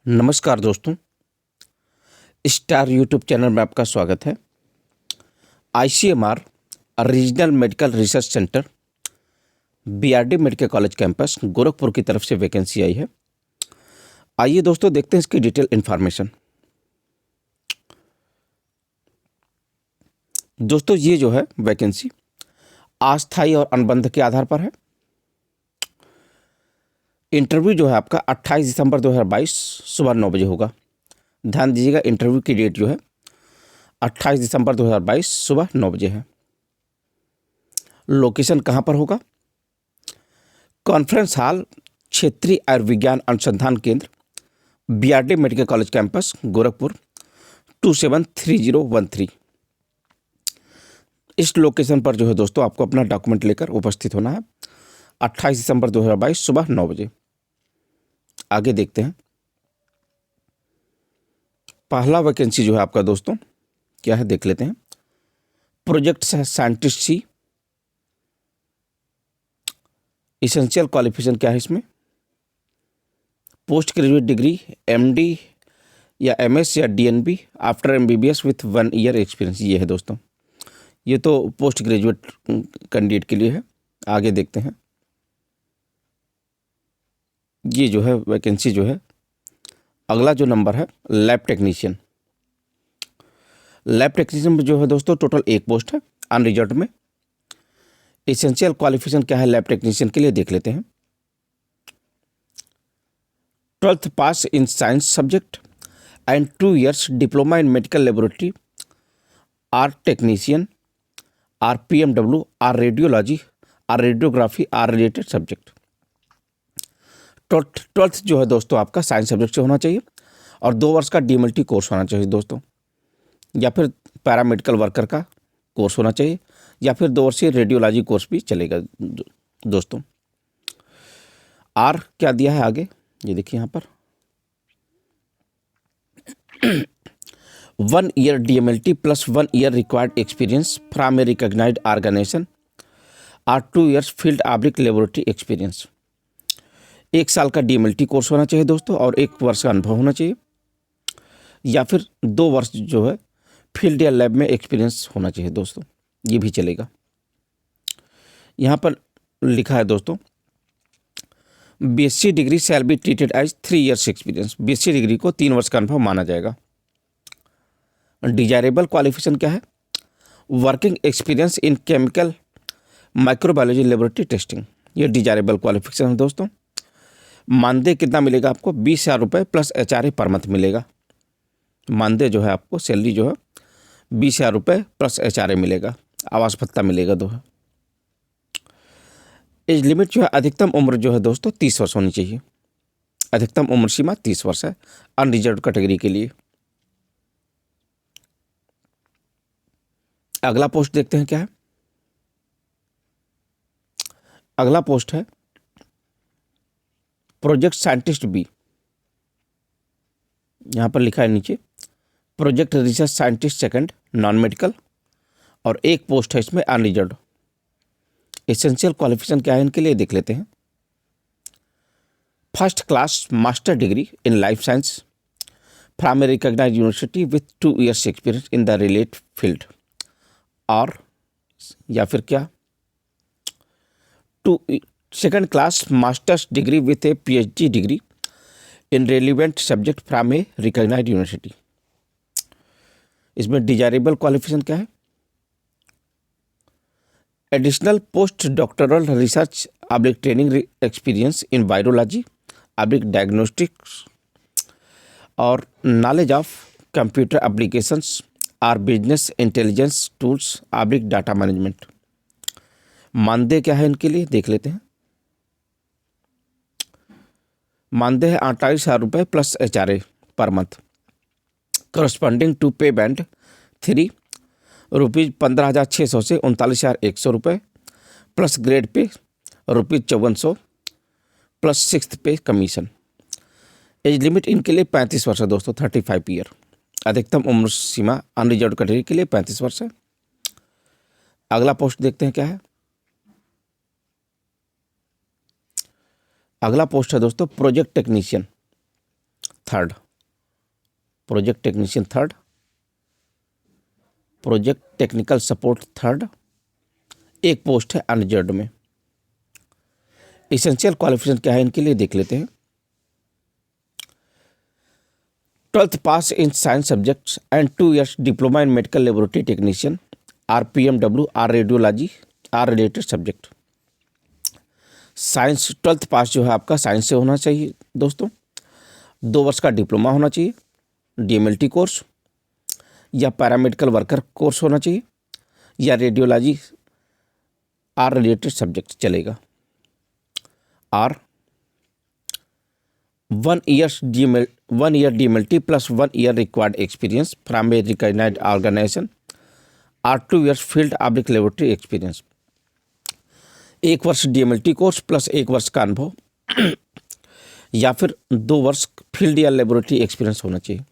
नमस्कार दोस्तों, star YouTube channel में आपका स्वागत है। ICMR regional medical research centre BRD medical college campus Gorakhpur की तरफ से वैकेंसी आई है। आइए दोस्तों देखते हैं इसकी डिटेल इन्फॉर्मेशन। दोस्तों ये जो है वैकेंसी अस्थायी और अनुबंध के आधार पर है। इंटरव्यू जो है आपका 28 दिसंबर 2022 सुबह 9 बजे होगा। ध्यान दीजिएगा, इंटरव्यू की डेट जो है 28 दिसंबर 2022 सुबह 9 बजे है। लोकेशन कहाँ पर होगा? कॉन्फ्रेंस हॉल, क्षेत्रीय आयुर्विज्ञान अनुसंधान केंद्र, BRD medical college campus Gorakhpur 273013। इस लोकेशन पर जो है दोस्तों आपको अपना डॉक्यूमेंट लेकर उपस्थित होना है 28 दिसंबर 2022 सुबह 9 बजे। आगे देखते हैं। पहला वैकेंसी जो है आपका दोस्तों क्या है देख लेते हैं। Project scientist C. Essential qualification क्या है इसमें? पोस्ट ग्रेजुएट डिग्री एमडी या एमएस या DNB after MBBS with 1 year experience. ये है दोस्तों, ये तो पोस्ट ग्रेजुएट कैंडिडेट के लिए है। आगे देखते हैं। ये जो है वैकेंसी जो है, अगला जो नंबर है लैब टेक्नीशियन। लैब टेक्नीशियन में जो है दोस्तों टोटल एक पोस्ट है अनरिजर्व्ड में। एसेंशियल क्वालिफिकेशन क्या है लैब टेक्नीशियन के लिए देख लेते हैं। 12th pass in science subject and 2 years diploma in medical laboratory or technician or PMW or radiology or radiography or related subject. 12th जो है दोस्तों आपका साइंस सब्जेक्ट से होना चाहिए और 2 वर्ष का डीएमएलटी कोर्स होना चाहिए दोस्तों, या फिर पैरामेडिकल वर्कर का कोर्स होना चाहिए, या फिर 2 वर्षीय रेडियोलॉजी कोर्स भी चलेगा दोस्तों। आर क्या दिया है आगे, ये देखिए यहाँ पर 1 year DMLT plus 1 year required experience from a recognised organisation और 2 years फील्ड आब्रिक लेबोरेटरी एक्सपीरियंस। 1 साल का डीएमएलटी कोर्स होना चाहिए दोस्तों और 1 वर्ष का अनुभव होना चाहिए, या फिर 2 वर्ष जो है फील्ड या लैब में एक्सपीरियंस होना चाहिए दोस्तों, ये भी चलेगा। यहाँ पर लिखा है दोस्तों BSc degree shall be treated as 3 years experience. BSc degree को 3 वर्ष का अनुभव माना जाएगा। डिजायरेबल क्वालिफिकेशन क्या है? Working experience in chemical microbiology laboratory testing. ये डिजायरेबल क्वालिफिकेशन है दोस्तों। मानदेय कितना मिलेगा आपको? 20,000 रुपये प्लस एचआरए पर मंथ मिलेगा। मानदेय जो है आपको सैलरी जो है 20,000 रुपये प्लस एचआरए मिलेगा, आवास भत्ता मिलेगा दो है। एज लिमिट जो है, अधिकतम उम्र जो है दोस्तों 30 वर्ष होनी चाहिए। अधिकतम उम्र सीमा 30 वर्ष है अनरिजर्व्ड कैटेगरी के लिए। अगला पोस्ट देखते हैं क्या है। अगला पोस्ट है प्रोजेक्ट साइंटिस्ट बी। यहां पर लिखा है नीचे project research scientist second non medical, और एक पोस्ट है इसमें अनरिजर्व्ड। एसेंशियल क्वालिफिकेशन क्या है इनके लिए देख लेते हैं। First class master degree in life science from a recognised university with 2 years experience in the related field, और या फिर क्या second class masters degree with a PhD degree in relevant subject from a recognised university. इसमें desirable qualification क्या है? Additional post doctoral research आब्लिक training experience in virology आब्लिक diagnostics और नॉलेज ऑफ कंप्यूटर एप्लीकेशंस और बिजनेस इंटेलिजेंस टूल्स आब्लिक data management. मानदेय क्या है इनके लिए देख लेते हैं। मानदेय है 28,000 रुपये plus HRA per month, corresponding to pay band 3 rupees 15,600 से 39,100 रुपये plus grade pay rupees 5400 plus 6th pay commission. Age limit इनके लिए 35 वर्ष है दोस्तों, 35 ईयर। अधिकतम उम्र सीमा अनरिजर्व्ड कैटेगरी के लिए 35 वर्ष है। अगला पोस्ट देखते हैं क्या है। अगला पोस्ट है दोस्तों project technician. Third, project technician third, project technical support third, एक पोस्ट है अनरिजर्व्ड में। इसेंशियल क्वालिफिकेशन क्या है इनके लिए देख लेते हैं। 12th pass in science subjects and 2 years diploma in medical laboratory technician, RPMW, or radiology, or related subject. Science 12th pass जो है आपका साइंस से होना चाहिए दोस्तों। 2 वर्ष का डिप्लोमा होना चाहिए, DMLT कोर्स या पैरामेडिकल वर्कर कोर्स होना चाहिए, या रेडियोलॉजी आर रिलेटेड सब्जेक्ट चलेगा। Or 1 year DMLT plus 1 year required experience from a recognized organization or 2 years field public laboratory experience। 1 वर्ष DMLT कोर्स प्लस 1 वर्ष का अनुभव या फिर 2 वर्ष फील्ड या लेबोरेटरी एक्सपीरियंस होना चाहिए।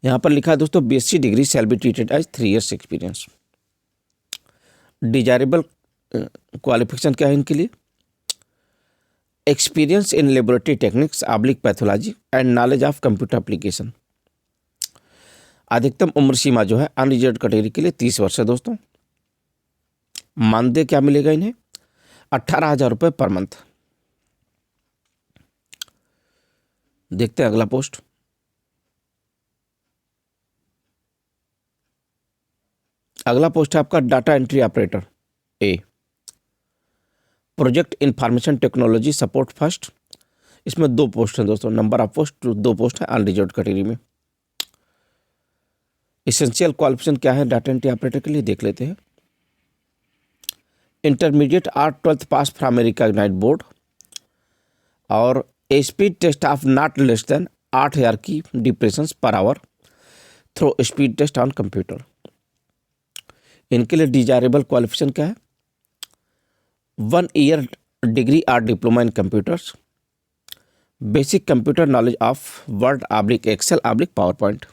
यहाँ पर लिखा है दोस्तों, BSc degree shall be treated as 3 years experience. Desirable qualification क्या है इनके लिए? Experience in laboratory techniques oblique pathology and knowledge of computer application. अधिकतम उम्र सीमा जो है अनरिजर्व्ड कैटेगरी के लिए 30 वर्ष है दोस्तों। मानदेय क्या मिलेगा इन्हें? 18,000 रुपये पर मंथ। देखते हैं अगला पोस्ट। अगला पोस्ट है आपका data entry operator A, project information technology support first. इसमें 2 पोस्ट हैं दोस्तों, नंबर ऑफ पोस्ट 2 पोस्ट है अनरिजर्व्ड कैटेगरी में। इसेंशियल क्वालिफिकेशन क्या है डाटा एंट्री ऑपरेटर के लिए देख लेते हैं। Intermediate or 12th pass from a recognized board और a speed test of not less than 8,000 key depressions per hour through speed test on computer. इनके लिए डिजायरेबल क्वालिफिकेशन क्या है? 1 year degree or diploma in computers, basic computer knowledge of Word oblique Excel oblique PowerPoint.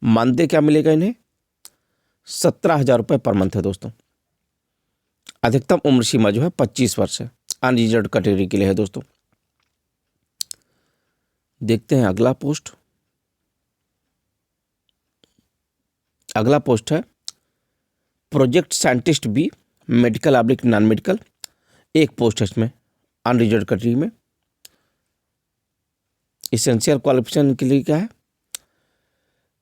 मानदेय क्या मिलेगा इन्हें? 17,000 रुपये per month है दोस्तों। अधिकतम उम्र सीमा जो है 25 वर्ष है, अनरिजर्व्ड कैटेगरी के लिए है दोस्तों। देखते हैं अगला पोस्ट। अगला पोस्ट है project scientist B, medical oblique non medical, एक पोस्ट है इसमें अनरिजर्व्ड कैटेगरी में। इसेंशियल क्वालिफिकेशन के लिए क्या है?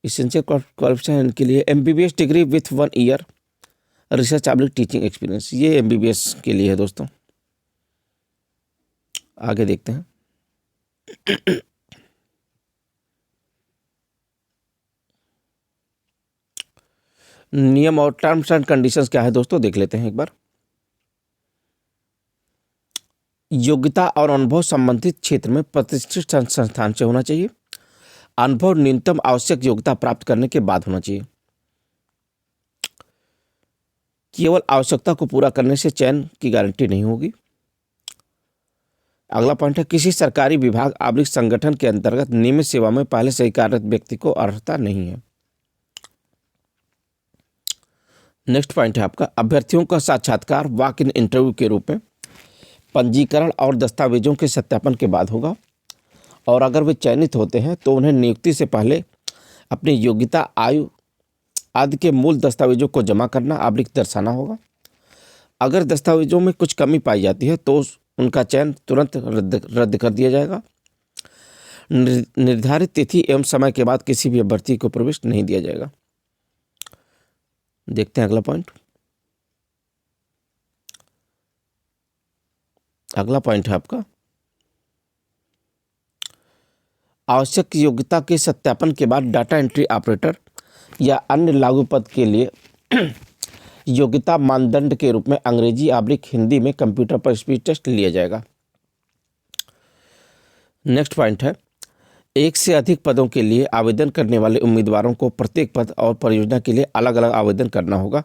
इसेंशियल क्वालिफिकेशन के लिए MBBS degree with 1 year research oblique teaching experience, ये MBBS के लिए है दोस्तों। आगे देखते हैं। नियम और टर्म्स एंड कंडीशंस क्या है दोस्तों देख लेते हैं एक बार। योग्यता और अनुभव संबंधित क्षेत्र में प्रतिष्ठित संस्थान से होना चाहिए। अनुभव न्यूनतम आवश्यक योग्यता प्राप्त करने के बाद होना चाहिए। केवल आवश्यकता को पूरा करने से चयन की गारंटी नहीं होगी। अगला पॉइंट है किसी सरकारी विभाग आब्लिक संगठन के अंतर्गत नियमित सेवा में पहले से ही कार्यरत व्यक्ति को अर्हता नहीं है। नेक्स्ट पॉइंट है आपका अभ्यर्थियों का साक्षात्कार वॉक इन इंटरव्यू के रूप में पंजीकरण और दस्तावेजों के सत्यापन के बाद होगा, और अगर वे चयनित होते हैं तो उन्हें नियुक्ति से पहले अपनी योग्यता, आयु आदि के मूल दस्तावेजों को जमा करना ऑब्लिक दर्शाना होगा। अगर दस्तावेजों में कुछ कमी पाई जाती है तो उनका चयन तुरंत रद्द कर दिया जाएगा। निर्धारित तिथि एवं समय के बाद किसी भी अभ्यर्थी को प्रवेश नहीं दिया जाएगा। देखते हैं अगला पॉइंट। अगला पॉइंट है आपका आवश्यक योग्यता के सत्यापन के बाद डाटा एंट्री ऑपरेटर या अन्य लागू पद के लिए योग्यता मानदंड के रूप में अंग्रेजी ऑब्लिक हिंदी में कंप्यूटर पर स्पीड टेस्ट लिया जाएगा। नेक्स्ट पॉइंट है 1 से अधिक पदों के लिए आवेदन करने वाले उम्मीदवारों को प्रत्येक पद और परियोजना के लिए अलग अलग आवेदन करना होगा।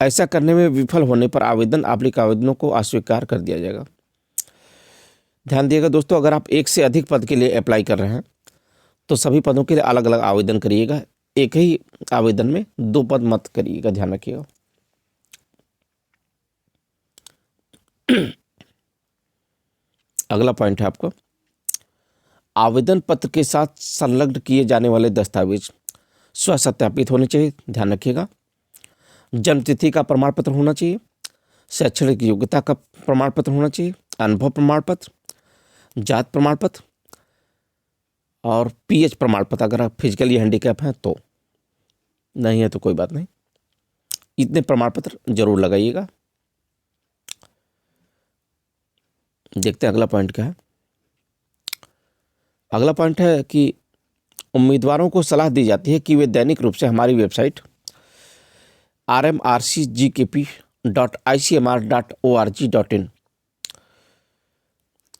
ऐसा करने में विफल होने पर आवेदन ऑब्लिक आवेदनों को अस्वीकार कर दिया जाएगा। ध्यान दिएगा दोस्तों, अगर आप 1 से अधिक पद के लिए अप्लाई कर रहे हैं तो सभी पदों के लिए अलग अलग आवेदन करिएगा। एक ही आवेदन में 2 पद मत करिएगा, ध्यान रखिएगा। अगला पॉइंट है आपको आवेदन पत्र के साथ संलग्न किए जाने वाले दस्तावेज स्व सत्यापित होने चाहिए, ध्यान रखिएगा। जन्म तिथि का प्रमाण पत्र होना चाहिए, शैक्षणिक योग्यता का प्रमाण पत्र होना चाहिए, अनुभव प्रमाण पत्र, जात प्रमाण पत्र और पीएच प्रमाण पत्र। अगर आप फिजिकली हैंडीकैप हैं तो, नहीं है तो कोई बात नहीं, इतने प्रमाण पत्र जरूर लगाइएगा। देखते हैं अगला पॉइंट क्या है। अगला पॉइंट है कि उम्मीदवारों को सलाह दी जाती है कि वे दैनिक रूप से हमारी वेबसाइट rmrcgkp.icmr.org.in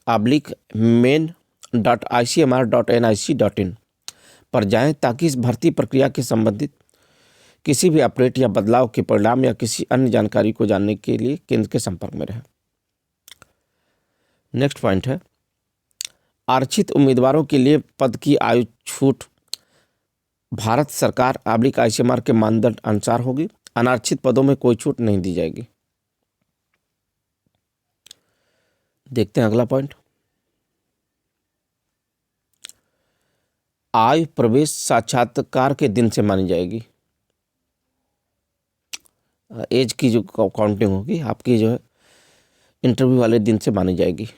/main.icmr.nic.in पर जाएं ताकि इस भर्ती प्रक्रिया के संबंधित किसी भी अपडेट या बदलाव के परिणाम या किसी अन्य जानकारी को जानने के लिए केंद्र के संपर्क में रहें। नेक्स्ट पॉइंट है, आरक्षित उम्मीदवारों के लिए पद की आयु छूट भारत सरकार /ICMR के मानदंड अनुसार होगी। अनारक्षित पदों में कोई छूट नहीं दी जाएगी। देखते हैं अगला पॉइंट, आयु प्रवेश साक्षात्कार के दिन से मानी जाएगी। एज की जो काउंटिंग होगी आपकी जो है इंटरव्यू वाले दिन से मानी जाएगी।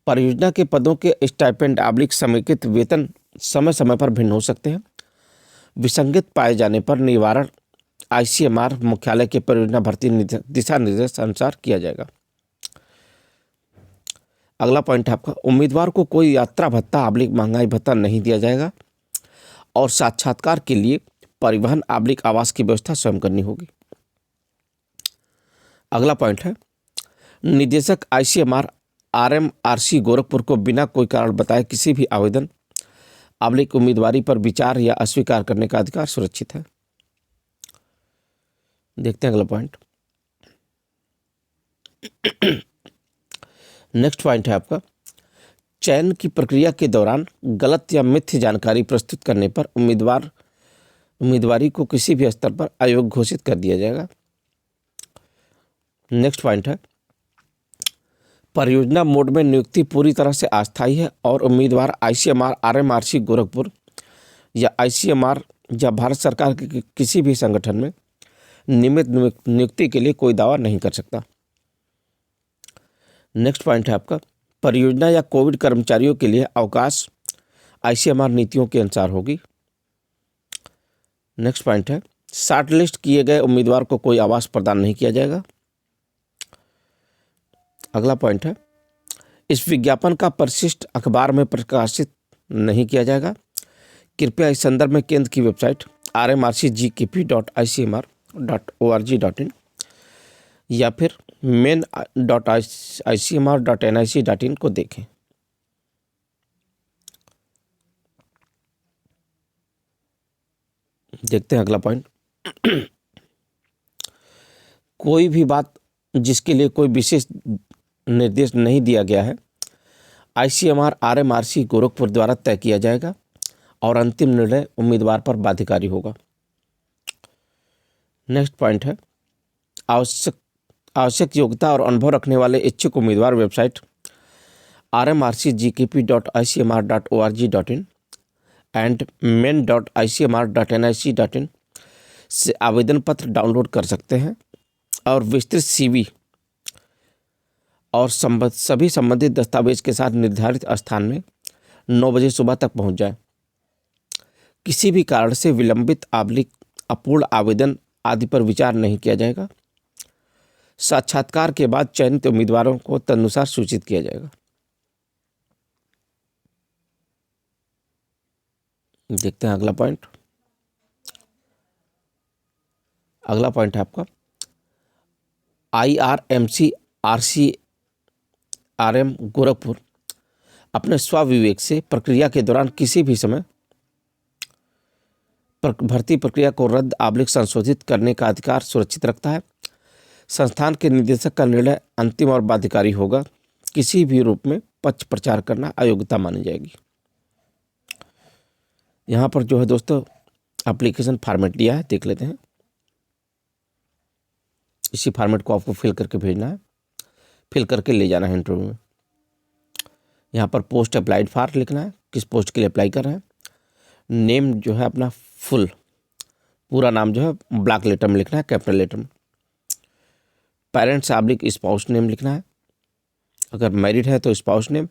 परियोजना के पदों के स्टाइपेंड समेकित वेतन समय समय पर भिन्न हो सकते हैं। विसंगत पाए जाने पर निवारण ICMR मुख्यालय के परियोजना भर्ती दिशा निर्देश अनुसार किया जाएगा। अगला पॉइंट है आपका, उम्मीदवार को कोई यात्रा भत्ता महंगाई भत्ता नहीं दिया जाएगा और साक्षात्कार के लिए परिवहन आवास की व्यवस्था स्वयं करनी होगी। अगला पॉइंट है, निदेशक ICMR RMRC गोरखपुर को बिना कोई कारण बताए किसी भी आवेदन उम्मीदवारी पर विचार या अस्वीकार करने का अधिकार सुरक्षित है। देखते हैं अगला पॉइंट। नेक्स्ट पॉइंट है आपका, चयन की प्रक्रिया के दौरान गलत या मिथ्या जानकारी प्रस्तुत करने पर उम्मीदवारी को किसी भी स्तर पर अयोग्य घोषित कर दिया जाएगा। नेक्स्ट पॉइंट है, परियोजना मोड में नियुक्ति पूरी तरह से अस्थायी है और उम्मीदवार ICMR RMRC गोरखपुर या ICMR या भारत सरकार के किसी भी संगठन में नियमित नियुक्ति के लिए कोई दावा नहीं कर सकता। नेक्स्ट पॉइंट है आपका, परियोजना या कोविड कर्मचारियों के लिए अवकाश ICMR नीतियों के अनुसार होगी। नेक्स्ट पॉइंट है, शॉर्ट लिस्ट किए गए उम्मीदवार को कोई आवास प्रदान नहीं किया जाएगा। अगला पॉइंट है, इस विज्ञापन का परिशिष्ट अखबार में प्रकाशित नहीं किया जाएगा। कृपया इस संदर्भ में केंद्र की वेबसाइट rmrcgkp.icmr.org.in या फिर main.icmr.nic.in को देखें। देखते हैं अगला पॉइंट, कोई भी बात जिसके लिए कोई विशेष निर्देश नहीं दिया गया है ICMR RMRC गोरखपुर द्वारा तय किया जाएगा और अंतिम निर्णय उम्मीदवार पर बाध्यकारी होगा। नेक्स्ट पॉइंट है, आवश्यक योग्यता और अनुभव रखने वाले इच्छुक उम्मीदवार वेबसाइट rmrcgkp.icmr.org.in एंड main.icmr.nic.in से आवेदन पत्र डाउनलोड कर सकते हैं और विस्तृत CV और सभी संबंधित दस्तावेज के साथ निर्धारित स्थान में 9 बजे सुबह तक पहुंच जाएं। किसी भी कारण से विलंबित अपूर्ण आवेदन आदि पर विचार नहीं किया जाएगा। साक्षात्कार के बाद चयनित उम्मीदवारों को तदनुसार सूचित किया जाएगा। देखते हैं अगला पॉइंट। अगला पॉइंट है आपका, IRMC RCRM गोरखपुर अपने स्वविवेक से प्रक्रिया के दौरान किसी भी समय भर्ती प्रक्रिया को रद्द संशोधित करने का अधिकार सुरक्षित रखता है। संस्थान के निदेशक का निर्णय अंतिम और बाध्यकारी होगा। किसी भी रूप में पक्ष प्रचार करना अयोग्यता मानी जाएगी। यहाँ पर जो है दोस्तों एप्लीकेशन फॉर्मेट दिया है, देख लेते हैं। इसी फॉर्मेट को आपको फिल करके भेजना है, फिल करके ले जाना है इंटरव्यू में। यहाँ पर पोस्ट अप्लाइड फॉर लिखना है, किस पोस्ट के लिए अप्लाई कर रहे हैं। नेम जो है अपना फुल पूरा नाम जो है ब्लैक लेटर में लिखना है, कैपिटल लेटर में। पेरेंट्स ऑब्लिक स्पाउस नेम लिखना है, अगर मैरिड है तो स्पाउस नेम,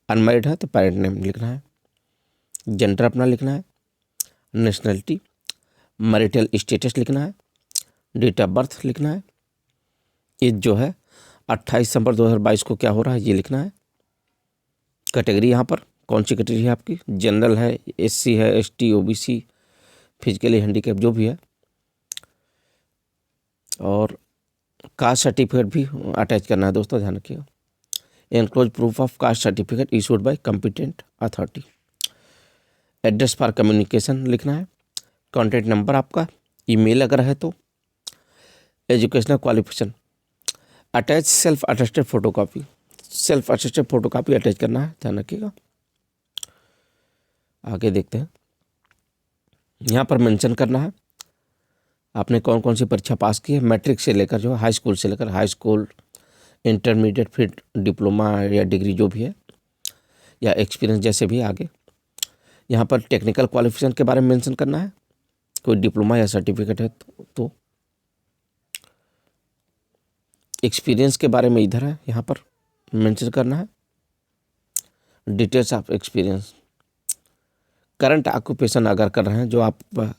अनमैरिड है तो पेरेंट नेम लिखना है। जेंडर अपना लिखना है, नेशनलिटी, मैरिटल स्टेटस लिखना है, डेट ऑफ बर्थ लिखना है। एज जो है 28 दिसंबर 2022 को क्या हो रहा है ये लिखना है। कैटेगरी यहाँ पर कौन सी कैटेगरी है आपकी, जनरल है, एससी है, एसटी, ओबीसी, फिजिकली हैंडीकैप जो भी है। और कास्ट सर्टिफिकेट भी अटैच करना है दोस्तों, ध्यान रखिएगा। Enclose proof of caste certificate issued by competent authority. Address for communication लिखना है। कॉन्टैक्ट नंबर आपका, ईमेल अगर है तो। Educational qualification. Attach self attested photocopy, self attested photocopy attach करना है, ध्यान रखिएगा। आगे देखते हैं, यहाँ पर मेंशन करना है आपने कौन कौन सी परीक्षा पास की है, मैट्रिक से लेकर जो है हाई स्कूल से लेकर हाई स्कूल, इंटरमीडिएट, फिर डिप्लोमा या डिग्री जो भी है, या एक्सपीरियंस जैसे भी आगे। यहाँ पर टेक्निकल क्वालिफिकेशन के बारे में मेंशन करना है, कोई डिप्लोमा या सर्टिफिकेट है तो। एक्सपीरियंस के बारे में इधर है, यहाँ पर मेंशन करना है। Details of experience, current occupation अगर कर रहे हैं, जो आप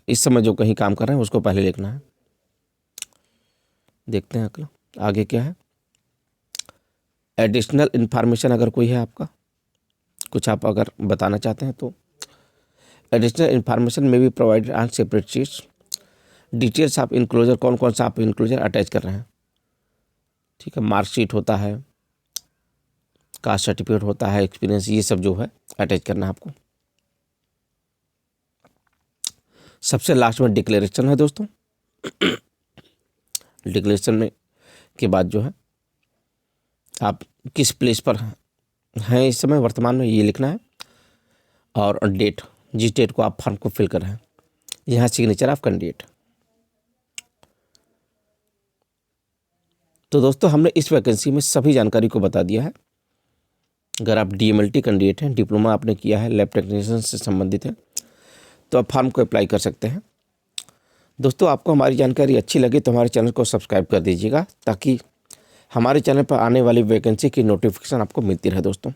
इस समय जो कहीं काम कर रहे हैं उसको पहले लिखना है। देखते हैं अगला आगे क्या है। एडिशनल इन्फॉर्मेशन अगर कोई है आपका, कुछ आप अगर बताना चाहते हैं तो। एडिशनल इन्फॉर्मेशन में भी provided on separate sheets. Details of enclosure, कौन कौन सा आप इनक्लोजर अटैच कर रहे हैं, ठीक है। मार्कशीट होता है, कास्ट सर्टिफिकेट होता है, एक्सपीरियंस, ये सब जो है अटैच करना है आपको। सबसे लास्ट में डिक्लेरेशन है दोस्तों। डिक्लेरेशन में के बाद जो है आप किस प्लेस पर हैं इस समय वर्तमान में ये लिखना है, और डेट, जिस डेट को आप फॉर्म को फिल कर रहे हैं, यहाँ सिग्नेचर ऑफ कैंडिडेट। तो दोस्तों हमने इस वैकेंसी में सभी जानकारी को बता दिया है। अगर आप डीएमएलटी कैंडिडेट हैं, डिप्लोमा आपने किया है, लैब टेक्नीशियन से संबंधित है, तो आप फॉर्म को अप्लाई कर सकते हैं। दोस्तों आपको हमारी जानकारी अच्छी लगी तो हमारे चैनल को सब्सक्राइब कर दीजिएगा, ताकि हमारे चैनल पर आने वाली वैकेंसी की नोटिफिकेशन आपको मिलती रहे दोस्तों।